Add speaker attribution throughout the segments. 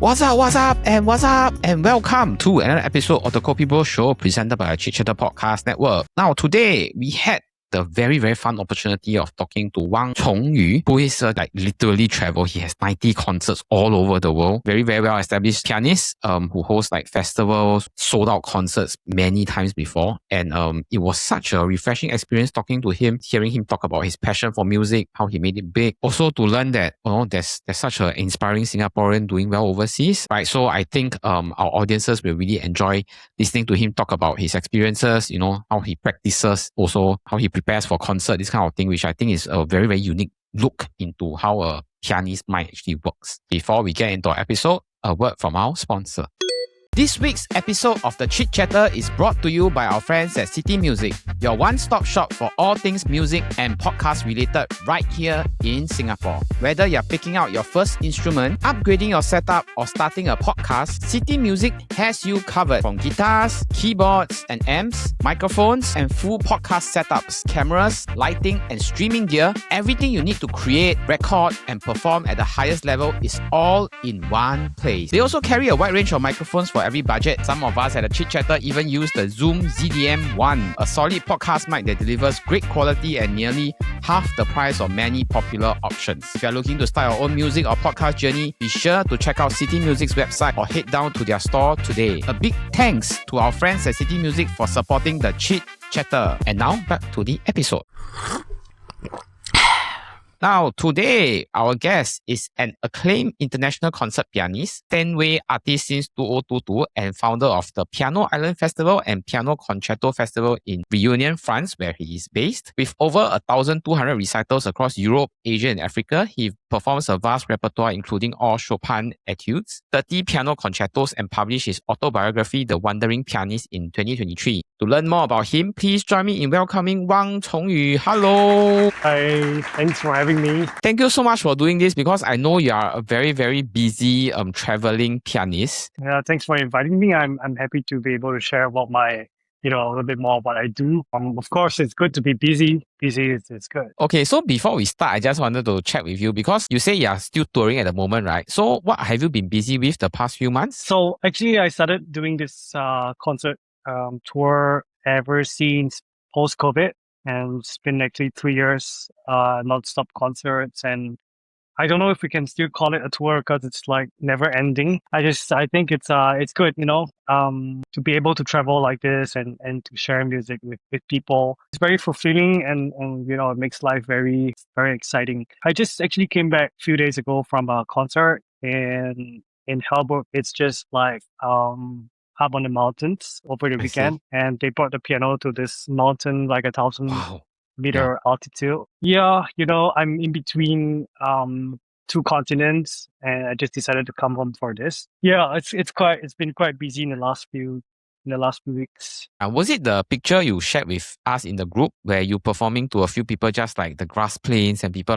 Speaker 1: and welcome to another episode of the KopiBros show presented by the Chit Podcast Network. Now, today we had the very, very fun opportunity of talking to Congyu Wang, who is literally travel. He has 90 concerts all over the world. Very, very well established pianist who hosts festivals, sold out concerts many times before. And it was such a refreshing experience talking to him, hearing him talk about his passion for music, how he made it big. Also to learn that there's such an inspiring Singaporean doing well overseas. Right. So I think our audiences will really enjoy listening to him talk about his experiences, how he practices, also how he prepares for concert, this kind of thing, which I think is a very, very unique look into how a pianist mind actually works. Before we get into our episode, a word from our sponsor. This week's episode of the Chit Chatter is brought to you by our friends at CityMusic, your one-stop shop for all things music and podcast related right here in Singapore. Whether you're picking out your first instrument, upgrading your setup, or starting a podcast, CityMusic has you covered. From guitars, keyboards and amps, microphones and full podcast setups, cameras, lighting and streaming gear, everything you need to create, record and perform at the highest level is all in one place. They also carry a wide range of microphones for every budget. Some of us at the Chit Chatter even use the Zoom ZDM1, a solid podcast mic that delivers great quality at nearly half the price of many popular options. If you're looking to start your own music or podcast journey, be sure to check out CityMusic's website or head down to their store today. A big thanks to our friends at CityMusic for supporting the Chit Chatter. And now back to the episode. Now, today, our guest is an acclaimed international concert pianist, Steinway artist since 2022, and founder of the Piano Island Festival and Piano Concerto Festival in Réunion, France, where he is based. With over 1,200 recitals across Europe, Asia, and Africa, he performs a vast repertoire including all Chopin etudes, 30 piano concertos, and published his autobiography, The Wandering Pianist, in 2023. To learn more about him, please join me in welcoming Congyu Wang. Hello!
Speaker 2: Hi, thanks for having me.
Speaker 1: Thank you so much for doing this because I know you are a very, very busy traveling pianist.
Speaker 2: Yeah, thanks for inviting me. I'm happy to be able to share about my, a little bit more of what I do. Of course, it's good to be busy. It's good.
Speaker 1: Okay, so before we start, I just wanted to chat with you because you say you are still touring at the moment, right? So what have you been busy with the past few months?
Speaker 2: So actually, I started doing this concert tour ever since post-COVID. And it's been actually 3 years non-stop concerts, and I don't know if we can still call it a tour because it's never ending. I think it's good, to be able to travel like this and to share music with people. It's very fulfilling and it makes life very, very exciting. I just actually came back a few days ago from a concert in Hamburg. It's just up on the mountains over the weekend, and they brought the piano to this mountain, 1,000-meter altitude. Yeah, I'm in between two continents, and I just decided to come home for this. Yeah, it's been quite busy in the last few weeks.
Speaker 1: Was it the picture you shared with us in the group where you performing to a few people, just like the grass plains, and people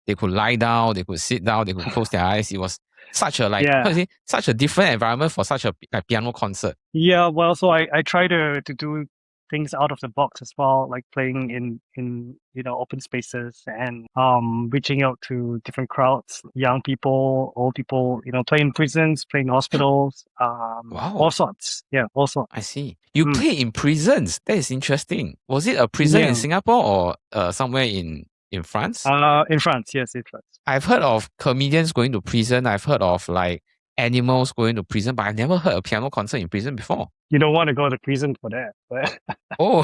Speaker 1: they could lie down, they could sit down, they could close their eyes? It was such a such a different environment for such a piano concert.
Speaker 2: Yeah, well, so I try to do things out of the box as well, like playing in open spaces and reaching out to different crowds, young people, old people, play in prisons, play in hospitals,
Speaker 1: Wow.
Speaker 2: All sorts. Yeah, all sorts.
Speaker 1: I see. You play in prisons. That is interesting. Was it a prison in Singapore or somewhere in France?
Speaker 2: In France, yes, in France.
Speaker 1: I've heard of comedians going to prison. I've heard of animals going to prison, but I've never heard a piano concert in prison before.
Speaker 2: You don't want to go to prison for that. But
Speaker 1: Oh,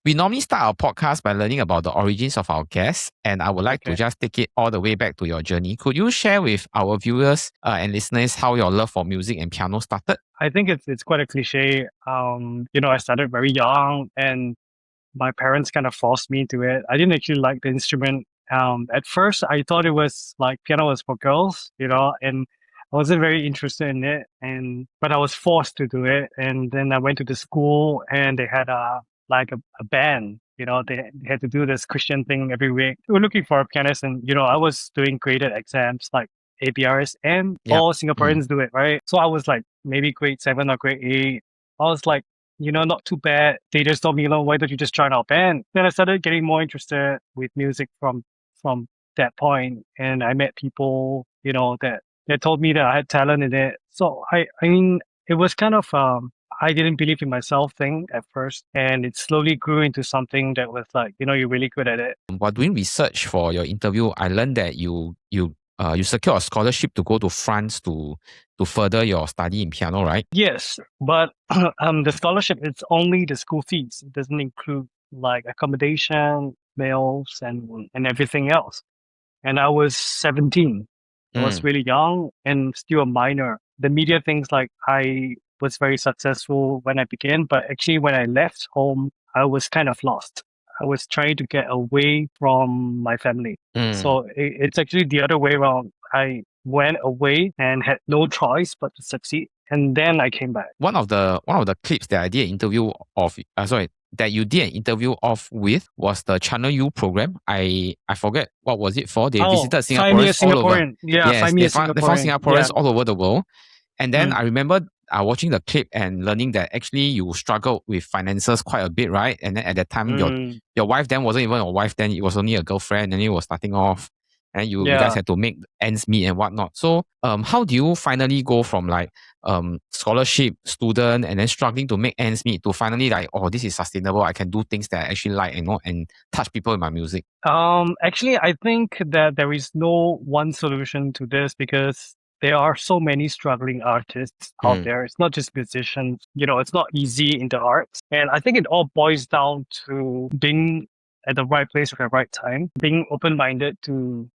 Speaker 1: we normally start our podcast by learning about the origins of our guests, and I would like to just take it all the way back to your journey. Could you share with our viewers and listeners how your love for music and piano started?
Speaker 2: I think it's quite a cliche. I started very young, and my parents kind of forced me to it. I didn't actually like the instrument. At first, I thought it was piano was for girls, and I wasn't very interested in it. But I was forced to do it. And then I went to the school, and they had a band. They had to do this Christian thing every week. We were looking for a pianist, and I was doing graded exams like ABRs, and all Singaporeans do it, right? So I was maybe grade 7 or grade 8. I was not too bad. They just told me, why don't you just join our band? Then I started getting more interested with music from that point, and I met people, that They told me that I had talent in it. So I mean, it was kind of I didn't believe in myself thing at first, and it slowly grew into something that was like, you're really good at it.
Speaker 1: While doing research for your interview, I learned that you secured a scholarship to go to France to further your study in piano, right?
Speaker 2: Yes, but the scholarship, it's only the school fees. It doesn't include like accommodation, meals, and everything else. And I was 17. I was really young and still a minor. The media thinks like I was very successful when I began, but actually when I left home, I was kind of lost. I was trying to get away from my family. So it's actually the other way around. I went away and had no choice but to succeed. And then I came back.
Speaker 1: One of the clips that I did an interview of, that you did an interview of with was the Channel U program. I forget what was it for. They visited Singaporeans all over.
Speaker 2: Yeah,
Speaker 1: Yes, they found Singaporeans all over the world. And then I remember watching the clip and learning that actually you struggled with finances quite a bit, right? And then at that time, your wife then wasn't even your wife then, it was only a girlfriend, and you were starting off. And you guys had to make ends meet and whatnot. So how do you finally go from like scholarship student and then struggling to make ends meet to finally like, oh, this is sustainable, I can do things that I actually like and touch people in my music?
Speaker 2: Actually, I think that there is no one solution to this because there are so many struggling artists out there. It's not just musicians. It's not easy in the arts. And I think it all boils down to being at the right place at the right time, being open-minded to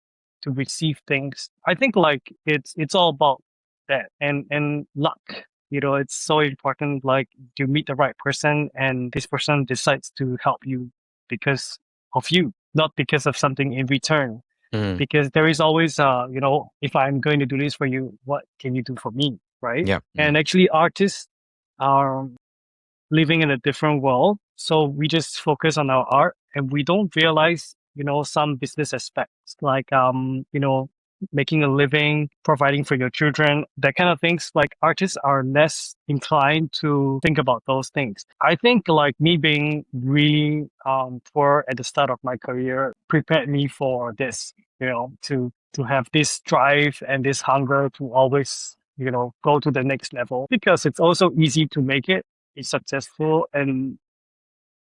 Speaker 2: receive things. I think like it's all about that and luck. It's so important. Like you meet the right person and this person decides to help you because of you, not because of something in return. Because there is always if I'm going to do this for you, what can you do for me, right?
Speaker 1: Yeah.
Speaker 2: And actually artists are living in a different world, so we just focus on our art and we don't realize some business aspects like making a living, providing for your children, that kind of things. Like artists are less inclined to think about those things. I think like me being really poor at the start of my career prepared me for this, to have this drive and this hunger to always go to the next level, because it's also easy to make it, be successful, and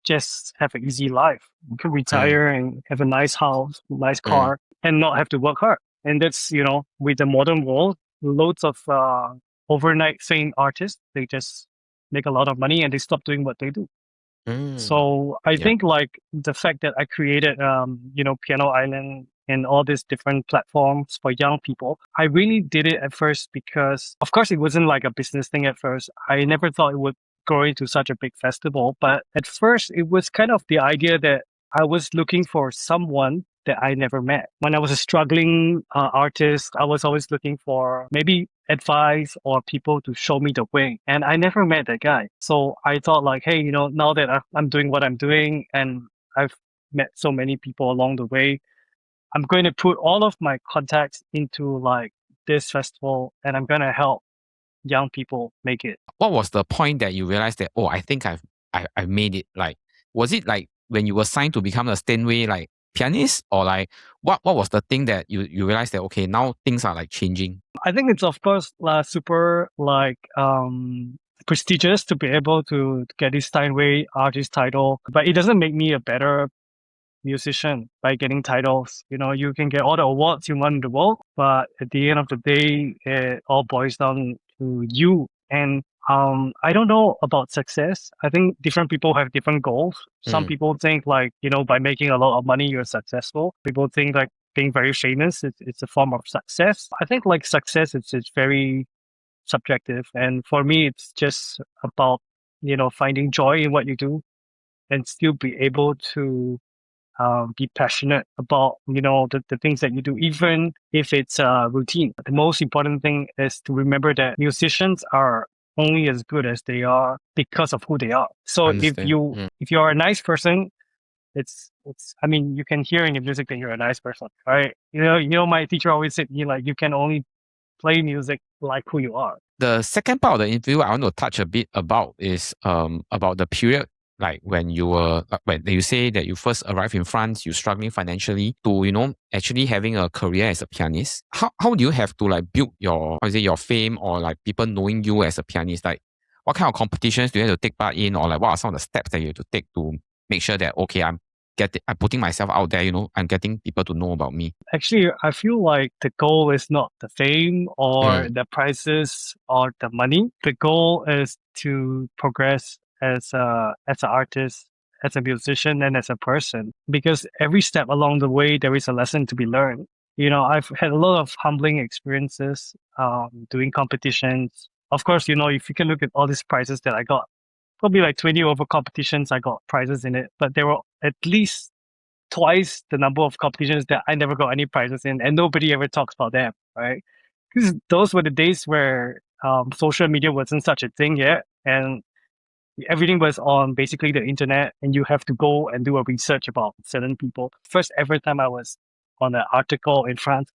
Speaker 2: just have an easy life. You can retire and have a nice house, nice car, and not have to work hard. And that's, with the modern world, loads of overnight fame artists, they just make a lot of money and they stop doing what they do. So I think like the fact that I created, Piano Island and all these different platforms for young people, I really did it at first because, of course, it wasn't like a business thing at first. I never thought it would grow into such a big festival. But at first, it was kind of the idea that I was looking for someone that I never met. When I was a struggling artist, I was always looking for maybe advice or people to show me the way. And I never met that guy. So I thought like, hey, now that I'm doing what I'm doing and I've met so many people along the way, I'm going to put all of my contacts into like this festival and I'm going to help young people make it.
Speaker 1: What was the point that you realized that, oh, I think I've made it? Like, was it like when you were signed to become a Steinway like pianist, or like what was the thing that you realized that, okay, now things are like changing?
Speaker 2: I think it's of course super like prestigious to be able to get this Steinway artist title, but it doesn't make me a better musician by getting titles. You can get all the awards you want in the world, but at the end of the day, it all boils down to you. And I don't know about success. I think different people have different goals. Some people think like, by making a lot of money, you're successful. People think like being very famous, it's a form of success. I think like success, it's very subjective. And for me, it's just about, finding joy in what you do and still be able to be passionate about, the things that you do, even if it's routine. The most important thing is to remember that musicians are only as good as they are because of who they are. So if you're a nice person, I mean, you can hear in your music that you're a nice person, right? My teacher always said, you can only play music like who you are.
Speaker 1: The second part of the interview I want to touch a bit about is about the period Like when you were, when you say that you first arrived in France, you're struggling financially to, actually having a career as a pianist. How do you have to like build your, how to say, your fame or like people knowing you as a pianist? Like what kind of competitions do you have to take part in, or like what are some of the steps that you have to take to make sure that, okay, I'm putting myself out there, I'm getting people to know about me.
Speaker 2: Actually, I feel like the goal is not the fame or
Speaker 1: Mm.
Speaker 2: the prizes or the money. The goal is to progress as an artist, as a musician, and as a person. Because every step along the way, there is a lesson to be learned. I've had a lot of humbling experiences doing competitions. Of course, if you can look at all these prizes that I got, probably like 20 over competitions, I got prizes in it. But there were at least twice the number of competitions that I never got any prizes in, and nobody ever talks about them, right? Because those were the days where social media wasn't such a thing yet, and everything was on basically the internet, and you have to go and do a research about certain people. First ever time I was on an article in France,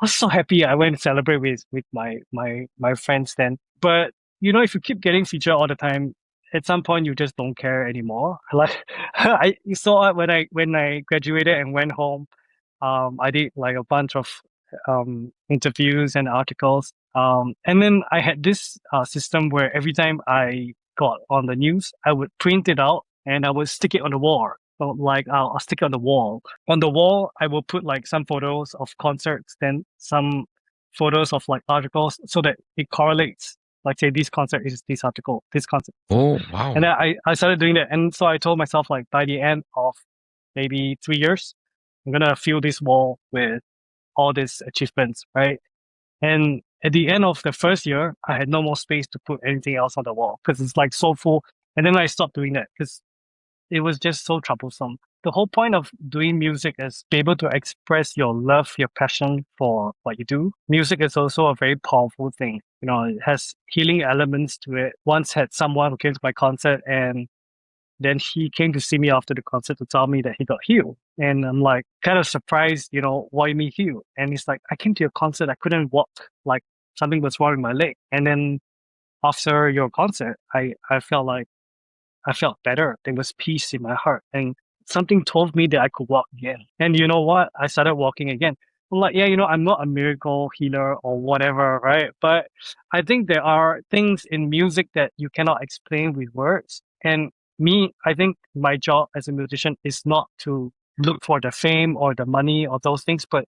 Speaker 2: I was so happy. I went to celebrate with my friends then. But if you keep getting featured all the time, at some point you just don't care anymore. Like you saw it when I graduated and went home. I did like a bunch of interviews and articles. And then I had this system where every time I got on the news, I would print it out and I would stick it on the wall. So like I'll stick it on the wall. On the wall, I will put like some photos of concerts, then some photos of like articles, so that it correlates. Like say this concert is this article, this concert.
Speaker 1: Oh, wow.
Speaker 2: And then I started doing that. And so I told myself like by the end of maybe 3 years, I'm gonna fill this wall with all these achievements, right? And at the end of the first year, I had no more space to put anything else on the wall because it's like so full. And then I stopped doing that because it was just so troublesome. The whole point of doing music is be able to express your love, your passion for what you do. Music is also a very powerful thing. It has healing elements to it. Once had someone who came to my concert and then he came to see me after the concert to tell me that he got healed. And I'm like kind of surprised, why me healed? And he's like, I came to your concert, I couldn't walk, like something was wrong with my leg. And then after your concert, I felt better. There was peace in my heart. And something told me that I could walk again. And you know what? I started walking again. I'm like, yeah, I'm not a miracle healer or whatever, right? But I think there are things in music that you cannot explain with words. And I think my job as a musician is not to look for the fame or the money or those things, but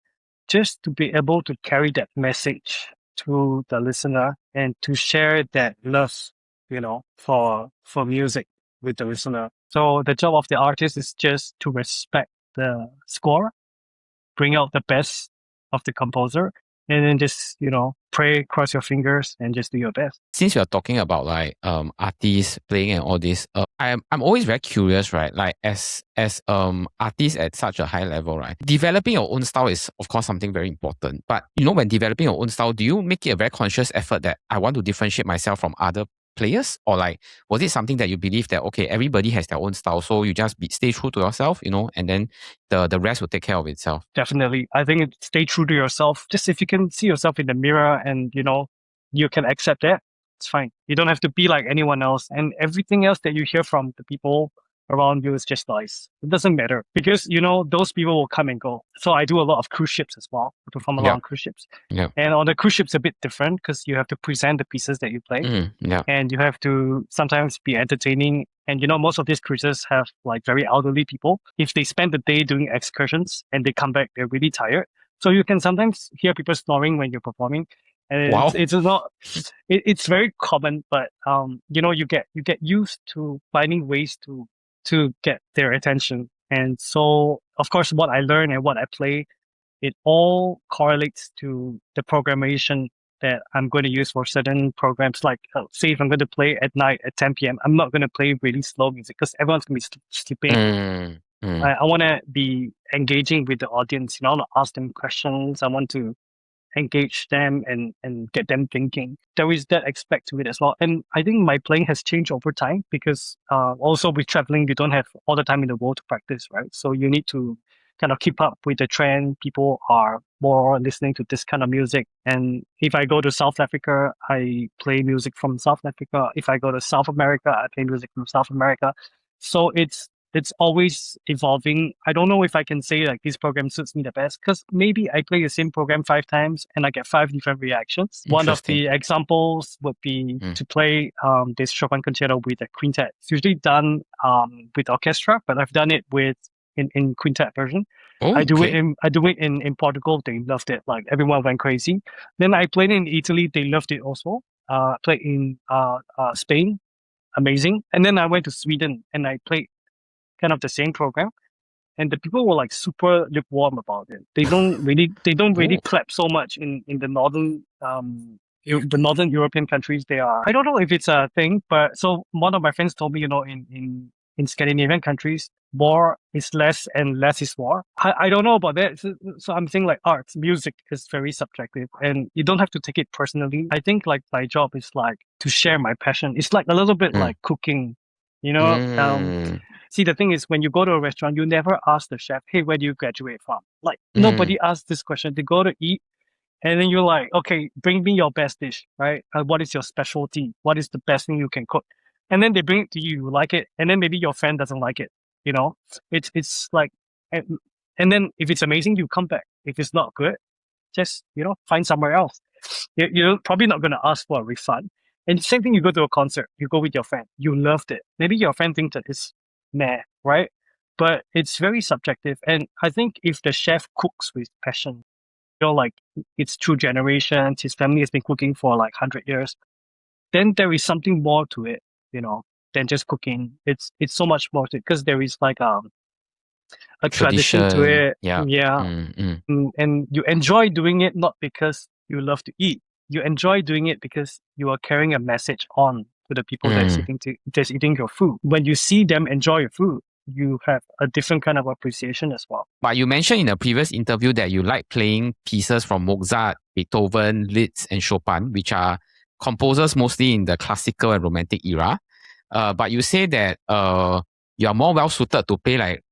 Speaker 2: just to be able to carry that message to the listener and to share that love, for music with the listener. So the job of the artist is just to respect the score, bring out the best of the composer, and then just, pray, cross your fingers, and just do your best.
Speaker 1: Since you're talking about like artists playing and all this, I'm always very curious, right? Like as artists at such a high level, right? Developing your own style is of course something very important. But when developing your own style, do you make it a very conscious effort that I want to differentiate myself from other players, or like was it something that you believe that okay, everybody has their own style, so you just stay true to yourself, and then the rest will take care of itself?
Speaker 2: Definitely, I think stay true to yourself. Just if you can see yourself in the mirror and you can accept that, it's fine. You don't have to be like anyone else, and everything else that you hear from the people around you is just noise. It doesn't matter because those people will come and go. So I do a lot of cruise ships as well. I perform a lot on cruise ships.
Speaker 1: Yeah.
Speaker 2: And on the cruise ships a bit different because you have to present the pieces that you play.
Speaker 1: Yeah.
Speaker 2: And you have to sometimes be entertaining. And most of these cruises have like very elderly people. If they spend the day doing excursions and they come back, they're really tired. So you can sometimes hear people snoring when you're performing. And
Speaker 1: Wow.
Speaker 2: it's very common, but you get used to finding ways to get their attention. And so, of course, what I learn and what I play, it all correlates to the programmation that I'm going to use for certain programs. Like, say, if I'm going to play at night at 10 p.m., I'm not going to play really slow music because everyone's going to be sleeping. I want to be engaging with the audience. I want to ask them questions. I want to engage them and get them thinking. There is that aspect to it as well. And I think my playing has changed over time because also with traveling, you don't have all the time in the world to practice, right? So you need to kind of keep up with the trend. People are more listening to this kind of music. And if I go to South Africa, I play music from South Africa. If I go to South America, I play music from South America. So it's always evolving. I don't know if I can say like this program suits me the best because maybe I play the same program 5 times and I get 5 different reactions. One of
Speaker 1: Interesting.
Speaker 2: the examples would be to play this Chopin concerto with a quintet. It's usually done with orchestra, but I've done it with in quintet version.
Speaker 1: Oh, okay.
Speaker 2: I do it in Portugal. They loved it. Like everyone went crazy. Then I played in Italy. They loved it also. Played in Spain. Amazing. And then I went to Sweden and I played kind of the same program, and the people were like super lukewarm about it. They don't really
Speaker 1: Oh,
Speaker 2: clap so much in the northern the northern European countries. They are, I don't know if it's a thing, but so one of my friends told me, in Scandinavian countries, more is less and less is more. I don't know about that. So I'm saying like arts, music is very subjective and you don't have to take it personally. I think like my job is like to share my passion. It's like a little bit
Speaker 1: mm,
Speaker 2: like cooking, you know.
Speaker 1: mm,
Speaker 2: See, the thing is, when you go to a restaurant, you never ask the chef, "Hey, where do you graduate from?" Like
Speaker 1: mm.
Speaker 2: nobody asks this question. They go to eat, and then you're like, "Okay, bring me your best dish, right? What is your specialty? What is the best thing you can cook?" And then they bring it to you, you like it, and then maybe your friend doesn't like it. You know, it's like, and then if it's amazing, you come back. If it's not good, just find somewhere else. You're probably not gonna ask for a refund. And same thing, you go to a concert, you go with your friend, you loved it. Maybe your friend thinks that it's meh, right? But it's very subjective. And I think if the chef cooks with passion, like it's through generations, his family has been cooking for like 100 years, then there is something more to it, than just cooking. It's so much more to it because there is like a tradition to
Speaker 1: Tradition.
Speaker 2: it.
Speaker 1: Yeah.
Speaker 2: Yeah.
Speaker 1: Mm.
Speaker 2: And you enjoy doing it not because you love to eat. You enjoy doing it because you are carrying a message on to the people
Speaker 1: Mm.
Speaker 2: that's eating your food. When you see them enjoy your food, you have a different kind of appreciation as well.
Speaker 1: But you mentioned in a previous interview that you like playing pieces from Mozart, Beethoven, Liszt, and Chopin, which are composers mostly in the classical and romantic era. But you say that you are more well suited to play like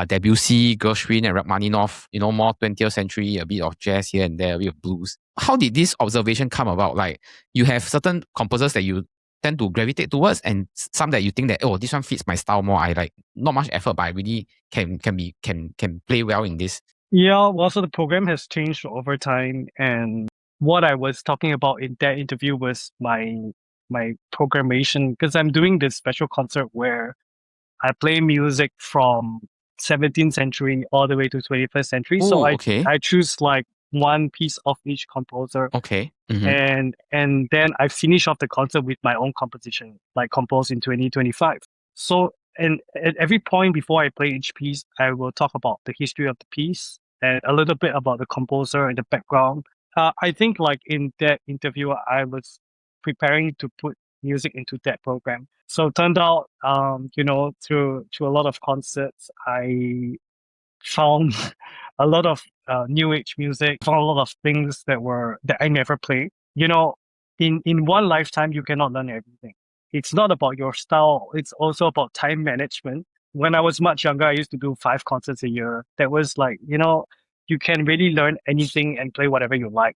Speaker 1: Debussy, Gershwin, and Rachmaninoff, more 20th century, a bit of jazz here and there, a bit of blues. How did this observation come about? Like, you have certain composers that you tend to gravitate towards, and some that you think that, oh, this one fits my style more. I like not much effort, but I really can play well in this.
Speaker 2: Yeah, well, so the program has changed over time, and what I was talking about in that interview was my programmation, because I'm doing this special concert where I play music from 17th century all the way to 21st century. So
Speaker 1: Oh,
Speaker 2: I
Speaker 1: okay.
Speaker 2: I choose like one piece of each composer,
Speaker 1: Okay. Mm-hmm.
Speaker 2: and then I finish off the concert with my own composition, like composed in 2025. So, and at every point before I play each piece, I will talk about the history of the piece and a little bit about the composer and the background. I think like in that interview, I was preparing to put music into that program. So it turned out, through a lot of concerts, I found a lot of new age music, found a lot of things that I never played. In one lifetime, you cannot learn everything. It's not about your style. It's also about time management. When I was much younger, I used to do 5 concerts a year. That was like, you can really learn anything and play whatever you like.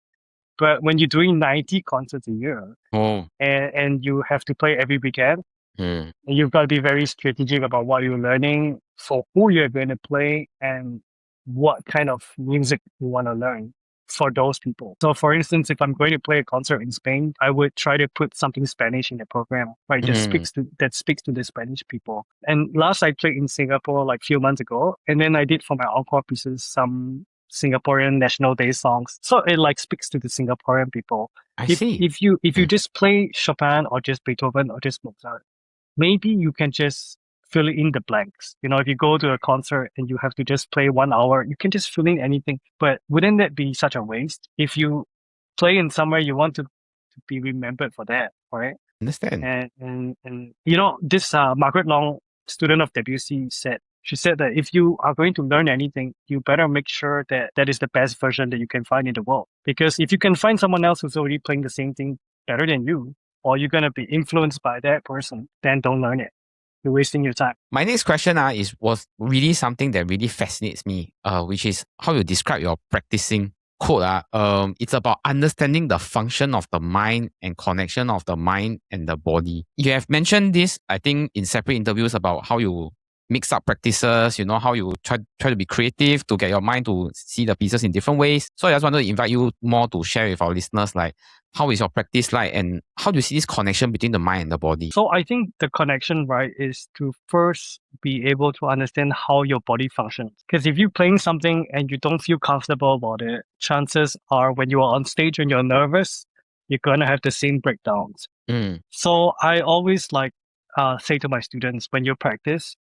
Speaker 2: But when you're doing 90 concerts a year
Speaker 1: Oh.
Speaker 2: and you have to play every weekend,
Speaker 1: Mm.
Speaker 2: and you've got to be very strategic about what you're learning, for who you're going to play, and what kind of music you want to learn for those people. So, for instance, if I'm going to play a concert in Spain, I would try to put something Spanish in the program, right?
Speaker 1: Mm.
Speaker 2: That speaks to the Spanish people. And last I played in Singapore like a few months ago, and then I did for my encore pieces some Singaporean National Day songs. So it like speaks to the Singaporean people.
Speaker 1: I
Speaker 2: If
Speaker 1: see.
Speaker 2: if you if you
Speaker 1: Mm.
Speaker 2: just play Chopin or just Beethoven or just Mozart, maybe you can just fill in the blanks. If you go to a concert and you have to just play 1 hour, you can just fill in anything. But wouldn't that be such a waste? If you play in somewhere, you want to be remembered for that, right?
Speaker 1: Understand.
Speaker 2: And this Margaret Long, student of Debussy, she said that if you are going to learn anything, you better make sure that that is the best version that you can find in the world. Because if you can find someone else who's already playing the same thing better than you, or you're going to be influenced by that person, then don't learn it. You're wasting your time.
Speaker 1: My next question was really something that really fascinates me, which is how you describe your practicing. quote, it's about understanding the function of the mind and connection of the mind and the body. You have mentioned this, I think, in separate interviews about how you mix up practices, how you try to be creative to get your mind to see the pieces in different ways. So I just wanted to invite you more to share with our listeners, like, how is your practice like and how do you see this connection between the mind and the body?
Speaker 2: So I think the connection, right, is to first be able to understand how your body functions. Because if you're playing something and you don't feel comfortable about it, chances are when you are on stage and you're nervous, you're going to have the same breakdowns. So I always say to my students, when you practice,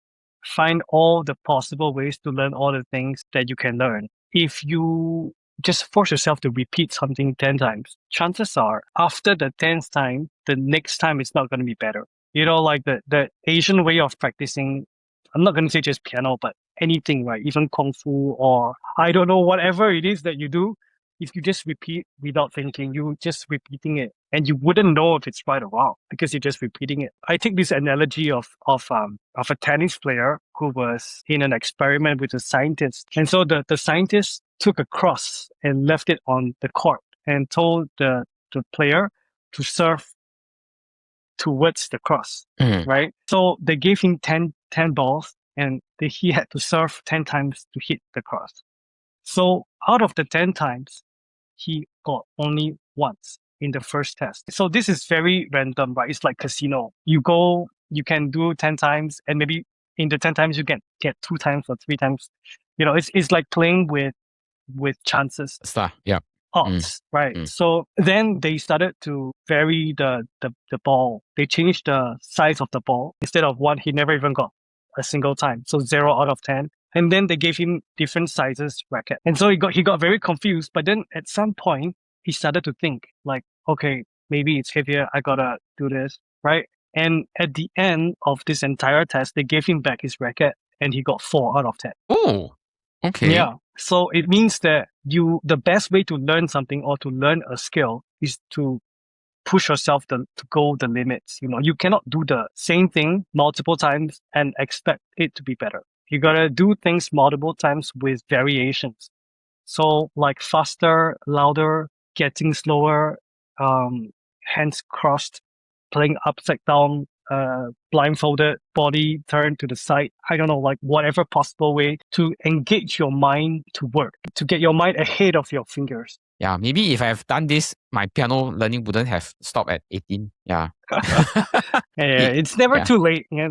Speaker 2: find all the possible ways to learn all the things that you can learn. If you just force yourself to repeat something 10 times, chances are after the 10th time, the next time it's not going to be better. Like the Asian way of practicing, I'm not going to say just piano, but anything, right? Even Kung Fu or I don't know, whatever it is that you do, if you just repeat without thinking, you're just repeating it and you wouldn't know if it's right or wrong because you're just repeating it. I take this analogy of a tennis player who was in an experiment with a scientist. And so the scientist took a cross and left it on the court and told the player to serve towards the cross, right? So they gave him 10 balls and he had to serve 10 times to hit the cross. So out of the 10 times, he got only once in the first test. So this is very random, right? It's like casino. You go, you can do 10 times and maybe in the 10 times you get 2 times or 3 times. It's like playing with chances.
Speaker 1: Yeah.
Speaker 2: Odds, right? So then they started to vary the ball. They changed the size of the ball. Instead of 1, he never even got a single time. So 0 out of 10. And then they gave him different sizes racket. And so he got very confused. But then at some point, he started to think like, okay, maybe it's heavier. I gotta do this, right? And at the end of this entire test, they gave him back his racket and he got 4 out of 10.
Speaker 1: Oh, okay.
Speaker 2: Yeah. So it means that the best way to learn something or to learn a skill is to push yourself to go the limits. You cannot do the same thing multiple times and expect it to be better. You gotta do things multiple times with variations. So like faster, louder, getting slower, hands crossed, playing upside down, blindfolded, body turned to the side. I don't know, like whatever possible way to engage your mind to work, to get your mind ahead of your fingers.
Speaker 1: Yeah, maybe if I have done this, my piano learning wouldn't have stopped at 18. Yeah.
Speaker 2: It's never too late. Yeah,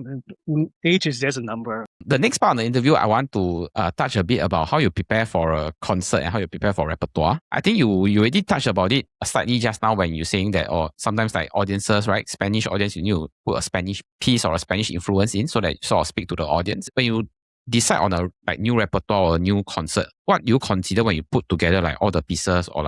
Speaker 2: age is just a number.
Speaker 1: The next part of the interview, I want to touch a bit about how you prepare for a concert and how you prepare for repertoire. I think you already touched about it slightly just now when you're saying that, or sometimes like audiences, right? Spanish audience, you need to put a Spanish piece or a Spanish influence in so that you sort of speak to the audience. When you decide on a new repertoire or a new concert, what do you consider when you put together like all the pieces or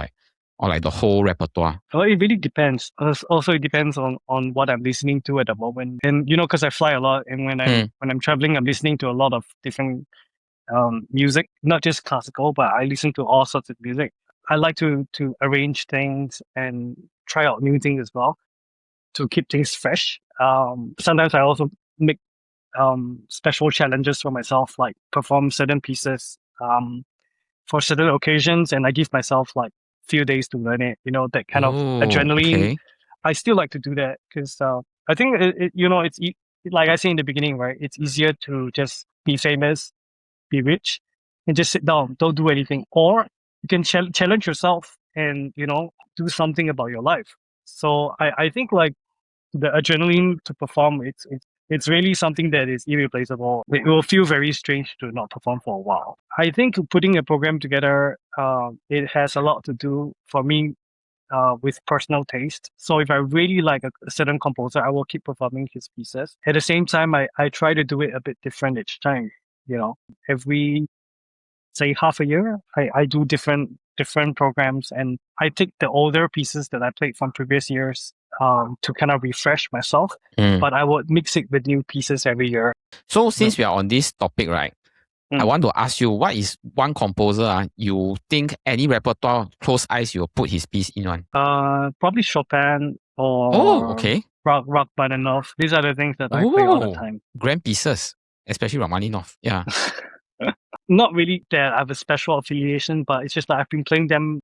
Speaker 1: the whole repertoire?
Speaker 2: Well, it really depends. Also, it depends on what I'm listening to at the moment. And because I fly a lot, and when I'm traveling, I'm listening to a lot of different music, not just classical, but I listen to all sorts of music. I like to arrange things and try out new things as well to keep things fresh. Sometimes I also make special challenges for myself, like perform certain pieces for certain occasions, and I give myself like few days to learn it. That kind of adrenaline. Okay. I still like to do that because I think it's like I say in the beginning, right? It's easier to just be famous, be rich, and just sit down, don't do anything, or you can challenge yourself and do something about your life. So I think like the adrenaline to perform, it's really something that is irreplaceable. It will feel very strange to not perform for a while. I think putting a program together, it has a lot to do for me with personal taste. So if I really like a certain composer, I will keep performing his pieces. At the same time, I try to do it a bit different each time. Every, say, half a year, I do different programs, and I take the older pieces that I played from previous years to kind of refresh myself, but I would mix it with new pieces every year.
Speaker 1: So since we are on this topic, right, I want to ask you, what is one composer you think any repertoire, close eyes, you'll put his piece in one?
Speaker 2: Probably Chopin or Rachmaninoff. These are the things that I play all the time.
Speaker 1: Grand pieces, especially Rachmaninoff. Yeah.
Speaker 2: Not really that I have a special affiliation, but it's just that I've been playing them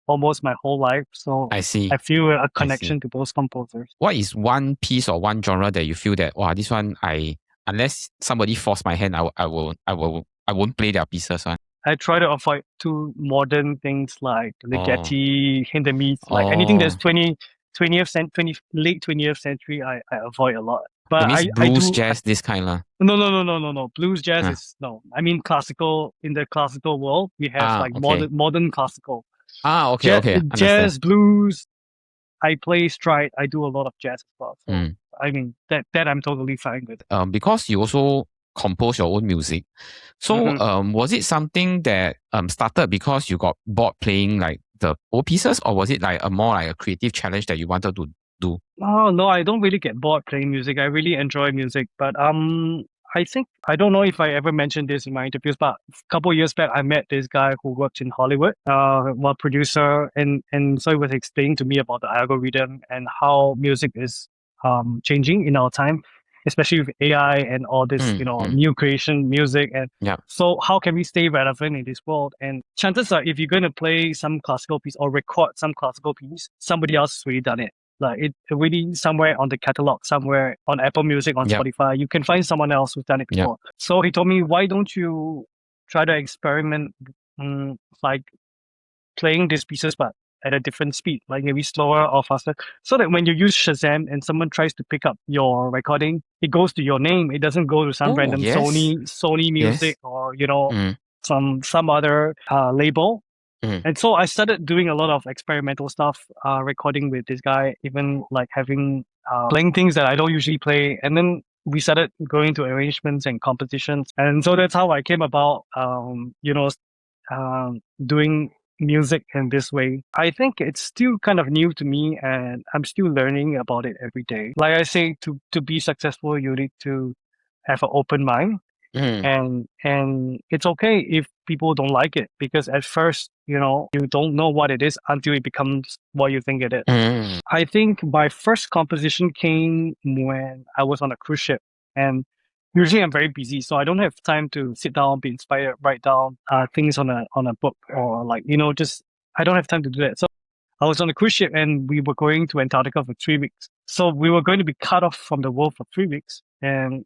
Speaker 2: almost my whole life. So
Speaker 1: I see.
Speaker 2: I feel a
Speaker 1: I see.
Speaker 2: connection to those composers.
Speaker 1: What is one piece or one genre that you feel that, wow, this one unless somebody force my hand, I won't play their pieces one.
Speaker 2: I try to avoid too modern things like Ligeti, Hindemith, like anything that's
Speaker 1: Oh.
Speaker 2: late 20th century, I avoid a lot.
Speaker 1: That
Speaker 2: But
Speaker 1: means
Speaker 2: I
Speaker 1: blues,
Speaker 2: do,
Speaker 1: jazz, this kind lah.
Speaker 2: no. Blues, jazz
Speaker 1: Huh.
Speaker 2: is, no. I mean, classical, in the classical world, we have like
Speaker 1: Okay.
Speaker 2: modern classical.
Speaker 1: Okay, Understand.
Speaker 2: Jazz, blues, I play stride, I do a lot of jazz as well. So, I mean, that I'm totally fine with.
Speaker 1: Because you also compose your own music. So was it something that started because you got bored playing like the old pieces, or was it like more like a creative challenge that you wanted to do?
Speaker 2: Oh no, I don't really get bored playing music. I really enjoy music, but I think I don't know if I ever mentioned this in my interviews, but a couple of years back I met this guy who worked in Hollywood, one producer, and so he was explaining to me about the algorithm and how music is changing in our time, especially with AI and all this, new creation music. And so how can we stay relevant in this world? And chances are, if you're going to play some classical piece or record some classical piece, somebody else has already done it. Like it really somewhere on the catalog, somewhere on Apple Music, on Spotify, you can find someone else who's done it before. So he told me, why don't you try to experiment, like playing these pieces, but at a different speed, like maybe slower or faster, so that when you use Shazam and someone tries to pick up your recording, it goes to your name. It doesn't go to some random Sony Music or some other label. And so I started doing a lot of experimental stuff, recording with this guy, even like having playing things that I don't usually play. And then we started going to arrangements and competitions. And so that's how I came about, doing music in this way. I think it's still kind of new to me, and I'm still learning about it every day. Like I say, to be successful, you need to have an open mind. And it's okay if people don't like it, because at first, you don't know what it is until it becomes what you think it is. I think my first composition came when I was on a cruise ship, and usually I'm very busy, so I don't have time to sit down, be inspired, write down things on a book, or like, just I don't have time to do that. So I was on a cruise ship and we were going to Antarctica for 3 weeks. So we were going to be cut off from the world for 3 weeks. And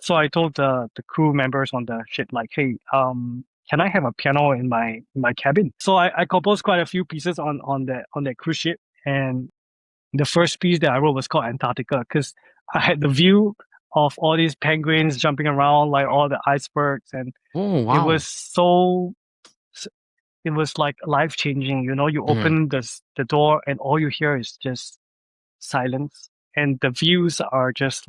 Speaker 2: so I told the crew members on the ship, like, hey, can I have a piano in my cabin? So I composed quite a few pieces on that cruise ship. And the first piece that I wrote was called Antarctica, because I had the view of all these penguins jumping around, like all the icebergs, and it was like life-changing. You open the door and all you hear is just silence. And the views are just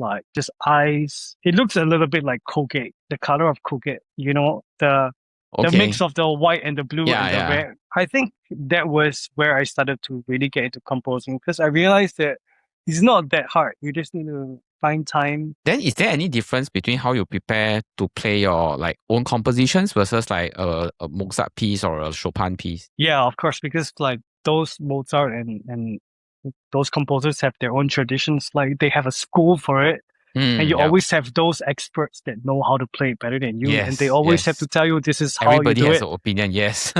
Speaker 2: ice. It looks a little bit like Colgate, the color of Colgate, the mix of the white and the blue and the red. I think that was where I started to really get into composing, because I realized that it's not that hard. You just need to find time.
Speaker 1: Then is there any difference between how you prepare to play your like own compositions versus like a Mozart piece or a Chopin piece?
Speaker 2: Yeah, of course, because like those Mozart and those composers have their own traditions. Like they have a school for it. And you always have those experts that know how to play it better than you. And they always have to tell you this is how
Speaker 1: everybody
Speaker 2: you do
Speaker 1: has
Speaker 2: it.
Speaker 1: an opinion, yes.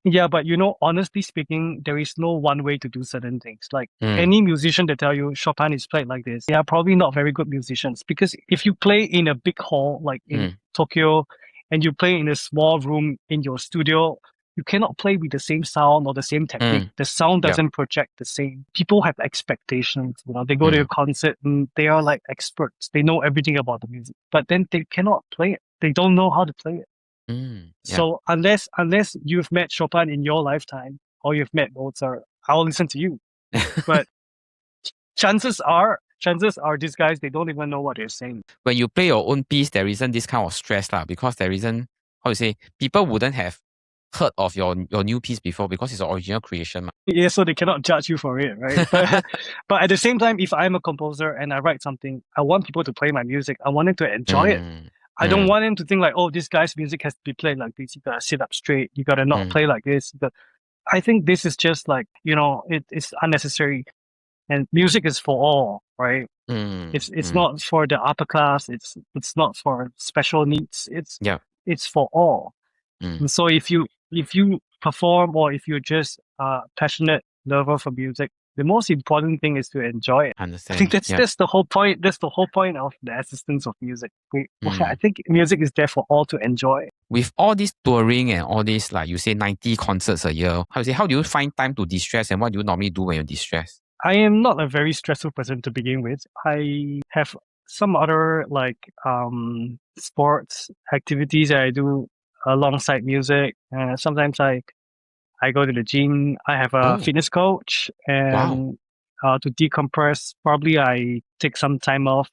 Speaker 2: Yeah, but honestly speaking, there is no one way to do certain things. Like any musician that tell you Chopin is played like this, they are probably not very good musicians. Because if you play in a big hall, like in Tokyo, and you play in a small room in your studio, you cannot play with the same sound or the same technique. The sound doesn't project the same. People have expectations. They go to a concert and they are like experts. They know everything about the music, but then they cannot play it. They don't know how to play it. So unless you've met Chopin in your lifetime or you've met Mozart, I'll listen to you. But chances are these guys, they don't even know what they're saying.
Speaker 1: When you play your own piece, there isn't this kind of stress because there isn't, people wouldn't have heard of your new piece before because it's an original creation.
Speaker 2: Yeah, so they cannot judge you for it, right? But at the same time, if I'm a composer and I write something, I want people to play my music. I want them to enjoy it. I don't want them to think like, oh, this guy's music has to be played like this. You gotta sit up straight. You gotta not play like this. But I think this is just like, it's unnecessary. And music is for all, right? It's not for the upper class. It's not for special needs. It's for all. And so if you perform or if you're just a passionate lover for music, the most important thing is to enjoy it. I
Speaker 1: Understand.
Speaker 2: think that's
Speaker 1: Yeah.
Speaker 2: that's the whole point. That's the whole point of the existence of music. I think music is there for all to enjoy.
Speaker 1: With all this touring and all this, like you say, 90 concerts a year, how do you find time to distress, and what do you normally do when you're distressed?
Speaker 2: I am not a very stressful person to begin with. I have some other like sports activities that I do alongside music. Sometimes I go to the gym. I have a fitness coach, and to decompress, probably I take some time off.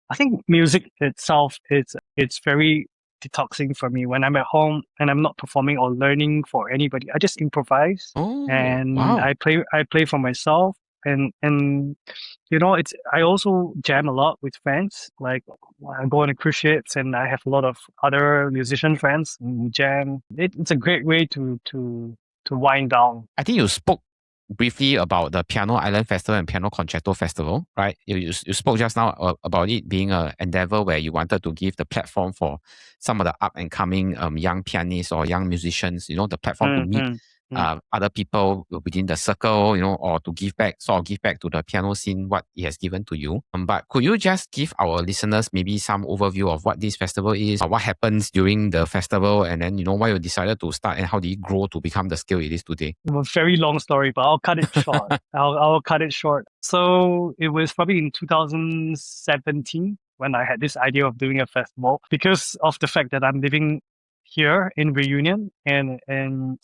Speaker 2: I think music itself it's very detoxing for me. When I'm at home and I'm not performing or learning for anybody, I just improvise and I play for myself. And it's I also jam a lot with friends. Like I go on a cruise ships and I have a lot of other musician friends and we jam. It's a great way to wind down.
Speaker 1: I think you spoke briefly about the Piano Island Festival and Piano Concerto Festival, right? You spoke just now about it being an endeavor where you wanted to give the platform for some of the up and coming young pianists or young musicians, the platform to meet other people within the circle, or to give back to the piano scene what it has given to you. But could you just give our listeners maybe some overview of what this festival is, what happens during the festival, and then why you decided to start and how did it grow to become the scale it is today?
Speaker 2: It was a very long story, but I'll cut it short. I'll cut it short. So it was probably in 2017 when I had this idea of doing a festival because of the fact that I'm living here in Reunion and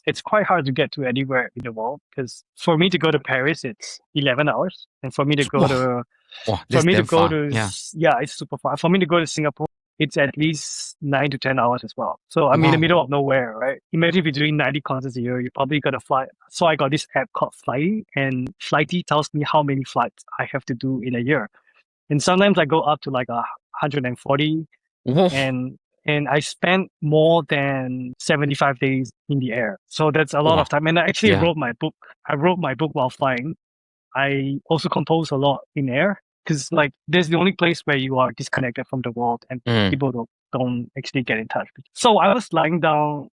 Speaker 2: it's quite hard to get to anywhere in the world because for me to go to Paris it's 11 hours and for me to go to it's super far. For me to go to Singapore it's at least 9 to 10 hours as well. So I'm in the middle of nowhere, right? Imagine if you're doing 90 concerts a year, you probably got to fly. So I got this app called Flighty and Flighty tells me how many flights I have to do in a year. And sometimes I go up to like 140 and I spent more than 75 days in the air. So that's a lot of time. And I actually wrote my book. I wrote my book while flying. I also compose a lot in air because like there's the only place where you are disconnected from the world and people don't actually get in touch. So I was lying down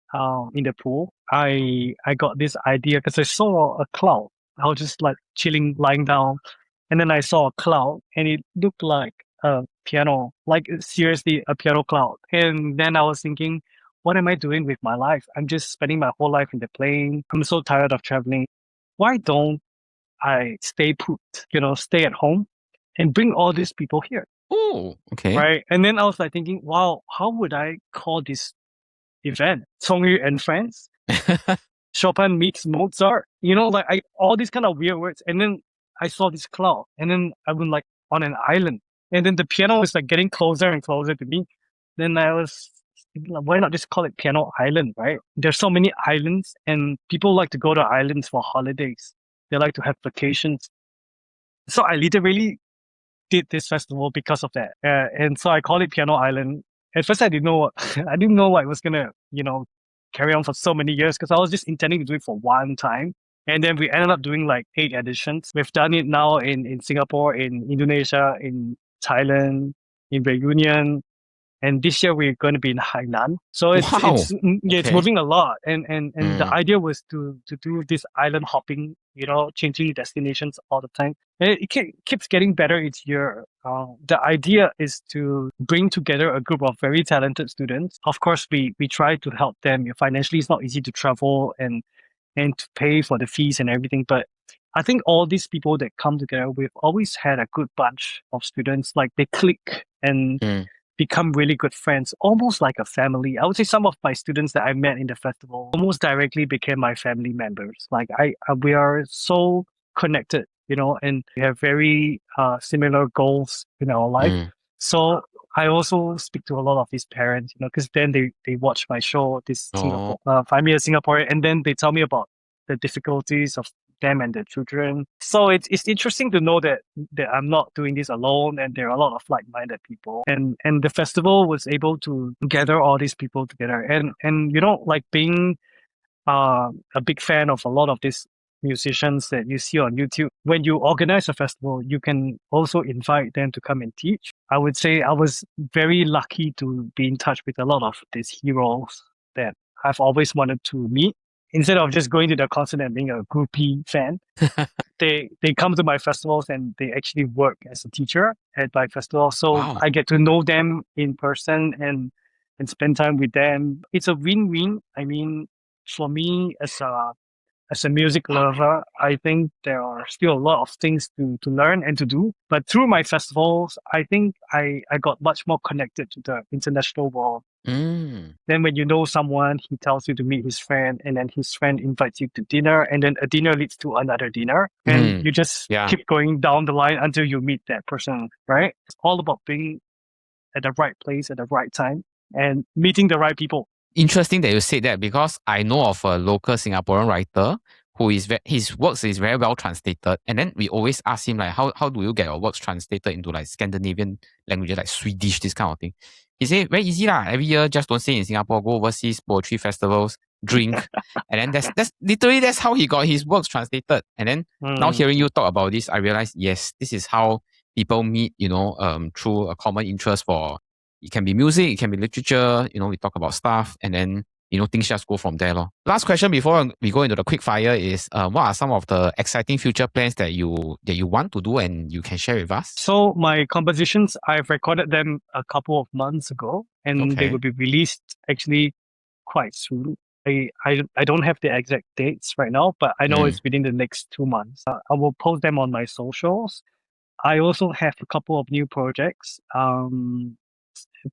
Speaker 2: in the pool. I got this idea because I saw a cloud. I was just like chilling, lying down. And then I saw a cloud and it looked like a piano, like seriously a piano cloud. And then I was thinking, what am I doing with my life? I'm just spending my whole life in the plane. I'm so tired of traveling. Why don't I stay put, stay at home and bring all these people here?
Speaker 1: Oh, okay.
Speaker 2: Right. And then I was like thinking, wow, how would I call this event? Congyu and Friends? Chopin meets Mozart? Like all these kind of weird words. And then I saw this cloud and then I was like on an island. And then the piano was like getting closer and closer to me. Then I was thinking, why not just call it Piano Island, right? There's so many islands and people like to go to islands for holidays. They like to have vacations. So I literally did this festival because of that. And so I call it Piano Island. At first I didn't know what it was gonna, carry on for so many years because I was just intending to do it for one time. And then we ended up doing like 8 editions. We've done it now in Singapore, in Indonesia, in Thailand, in Reunion, and this year we're going to be in Hainan. So it's moving a lot. And the idea was to do this island hopping, changing destinations all the time. And it keeps getting better each year. The idea is to bring together a group of very talented students. Of course, we try to help them. Financially, it's not easy to travel and to pay for the fees and everything, but I think all these people that come together, we've always had a good bunch of students. Like they click and become really good friends, almost like a family. I would say some of my students that I met in the festival almost directly became my family members. Like we are so connected, and we have very similar goals in our life. So I also speak to a lot of these parents, because then they watch my show, this Find Me a Singaporean, and then they tell me about the difficulties of them and their children. So it's interesting to know that I'm not doing this alone and there are a lot of like-minded people. And the festival was able to gather all these people together. And like being a big fan of a lot of these musicians that you see on YouTube, when you organize a festival, you can also invite them to come and teach. I would say I was very lucky to be in touch with a lot of these heroes that I've always wanted to meet. Instead of just going to the concert and being a groupie fan, they come to my festivals and they actually work as a teacher at my festival. So
Speaker 1: Wow.
Speaker 2: I get to know them in person and spend time with them. It's a win-win. I mean, for me as a music lover, I think there are still a lot of things to learn and to do. But through my festivals, I think I got much more connected to the international world.
Speaker 1: Mm.
Speaker 2: Then when you know someone, he tells you to meet his friend, and then his friend invites you to dinner, and then a dinner leads to another dinner. And you just
Speaker 1: Yeah.
Speaker 2: keep going down the line until you meet that person, right? It's all about being at the right place at the right time and meeting the right people.
Speaker 1: Interesting that you said that, because I know of a local Singaporean writer who is his works is very well translated, and then we always ask him like, how do you get your works translated into like Scandinavian languages like Swedish, this kind of thing. He said very easy lah. Every year, just don't stay in Singapore, go overseas, poetry festivals, drink, and then that's literally that's how he got his works translated. And then now hearing you talk about this, I realized yes, this is how people meet. Through a common interest for. It can be music, it can be literature, we talk about stuff, and then, things just go from there. Last question before we go into the quick fire is, what are some of the exciting future plans that you want to do and you can share with us?
Speaker 2: So my compositions, I've recorded them a couple of months ago, and they will be released actually quite soon. I don't have the exact dates right now, but I know it's within the next 2 months. I will post them on my socials. I also have a couple of new projects.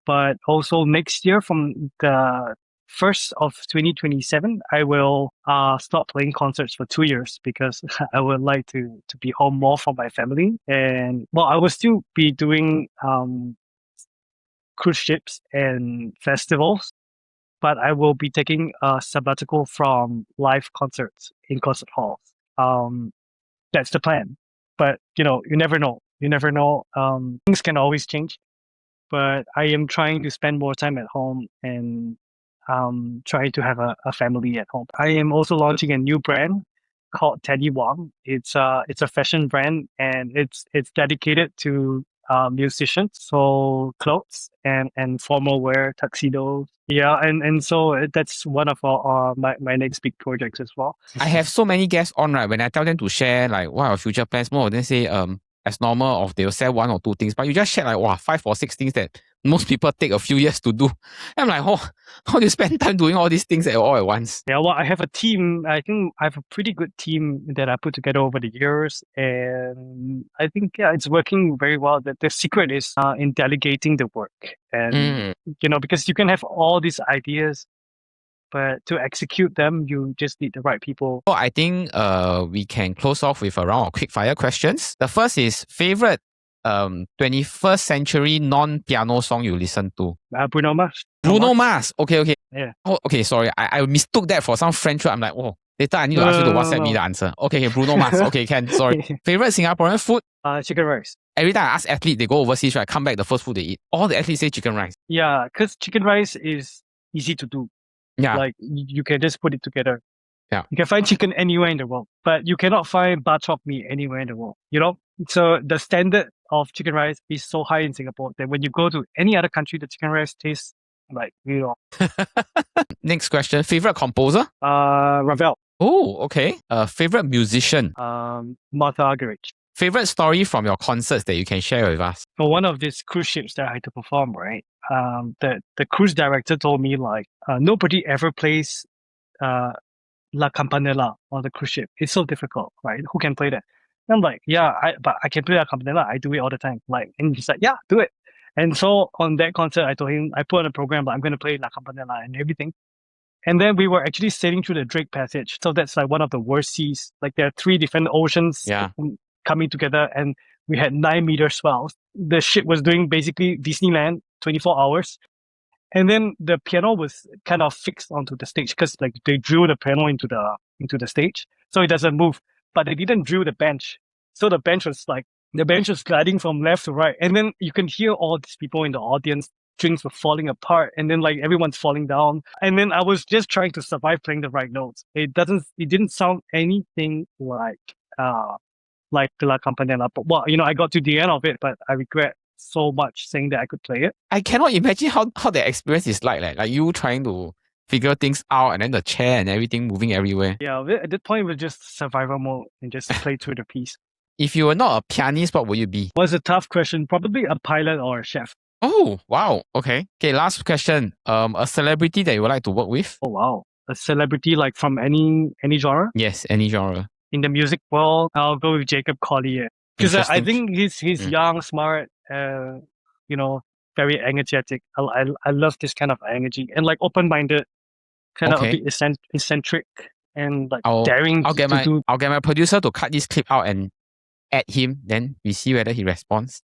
Speaker 2: But also next year from the 1st of 2027, I will stop playing concerts for 2 years because I would like to be home more for my family. And well, I will still be doing cruise ships and festivals, but I will be taking a sabbatical from live concerts in concert halls. That's the plan. But you never know. You never know. Things can always change. But I am trying to spend more time at home and trying to have a family at home. I am also launching a new brand called Congyu Wang. It's a fashion brand, and it's dedicated to musicians, so clothes and formal wear, tuxedos. Yeah, and so that's one of my next big projects as well.
Speaker 1: I have so many guests on, right? When I tell them to share like what are future plans, more of them say as normal of they'll say 1 or 2 things, but you just share like 5 or 6 things that most people take a few years to do. And I'm like, how do you spend time doing all these things all at once?
Speaker 2: Yeah, well, I have a team. I think I have a pretty good team that I put together over the years, and I think it's working very well. That the secret is in delegating the work, and because you can have all these ideas, but to execute them, you just need the right people.
Speaker 1: So I think we can close off with a round of quick fire questions. The first is favorite 21st century non-piano song you listen to?
Speaker 2: Bruno Mars.
Speaker 1: Bruno Mars. Okay.
Speaker 2: Yeah.
Speaker 1: Oh, okay, sorry. I mistook that for some French word. I'm like, later I need to ask you to WhatsApp me the answer. Okay, Bruno Mars. Okay, sorry. Favorite Singaporean food?
Speaker 2: Chicken rice.
Speaker 1: Every time I ask athletes, they go overseas, right? Come back, the first food they eat. All the athletes say chicken rice.
Speaker 2: Yeah, because chicken rice is easy to do.
Speaker 1: Yeah.
Speaker 2: Like you can just put it together.
Speaker 1: Yeah.
Speaker 2: You can find chicken anywhere in the world, but you cannot find bak chor mee anywhere in the world. So the standard of chicken rice is so high in Singapore that when you go to any other country, the chicken rice tastes like
Speaker 1: Next question. Favorite composer?
Speaker 2: Ravel.
Speaker 1: Oh, okay. Favorite musician?
Speaker 2: Martha Argerich.
Speaker 1: Favorite story from your concerts that you can share with us?
Speaker 2: For one of these cruise ships that I had to perform, right? The cruise director told me like nobody ever plays La Campanella on the cruise ship. It's so difficult, right? Who can play that? And I'm like, yeah, but I can play La Campanella. I do it all the time. And he's like, yeah, do it. And so on that concert, I told him, I put on a program, but I'm going to play La Campanella and everything. And then we were actually sailing through the Drake Passage. So that's like one of the worst seas. Like there are 3 different oceans coming together, and we had 9-meter swells. The ship was doing basically Disneyland 24 hours. And then the piano was kind of fixed onto the stage because like they drew the piano into the stage, so it doesn't move. But they didn't drill the bench, so the bench was gliding from left to right, and then you can hear all these people in the audience. Strings were falling apart, and then like everyone's falling down. And then I was just trying to survive playing the right notes. It didn't sound anything like La Campanella. But I got to the end of it, but I regret so much saying that I could play it.
Speaker 1: I cannot imagine how that experience is like you trying to figure things out, and then the chair and everything moving everywhere.
Speaker 2: Yeah, at that point, it was just survival mode and just play through the piece.
Speaker 1: If you were not a pianist, what would you be?
Speaker 2: Was a tough question. Probably a pilot or a chef.
Speaker 1: Oh, wow. Okay. Okay, last question. A celebrity that you would like to work with?
Speaker 2: Oh, wow. A celebrity like from any genre?
Speaker 1: Yes, any genre.
Speaker 2: In the music world, I'll go with Jacob Collier. Because I
Speaker 1: Interesting.
Speaker 2: think he's young, smart, you know, very energetic. I love this kind of energy and like open-minded, kind of a
Speaker 1: Okay.
Speaker 2: bit eccentric and like
Speaker 1: I'll
Speaker 2: daring
Speaker 1: get
Speaker 2: to do.
Speaker 1: my producer to cut this clip out and add him. Then we see whether he responds.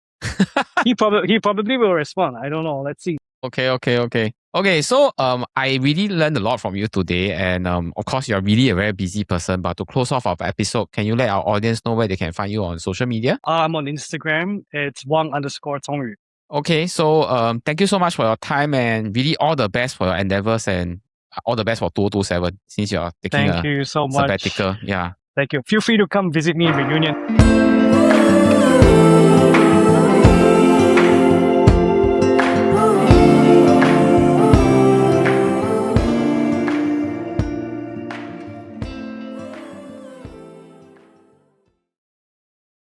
Speaker 2: He probably will respond. I don't know. Let's see.
Speaker 1: Okay. So I really learned a lot from you today, and of course you're really a very busy person. But to close off our episode, can you let our audience know where they can find you on social media?
Speaker 2: I'm on Instagram. It's Wang_Congyu.
Speaker 1: Okay, so thank you so much for your time, and really all the best for your endeavors, and all the best for 2027 since you're taking
Speaker 2: Thank you so much.
Speaker 1: sabbatical. Yeah.
Speaker 2: Thank you. Feel free to come visit me in Reunion.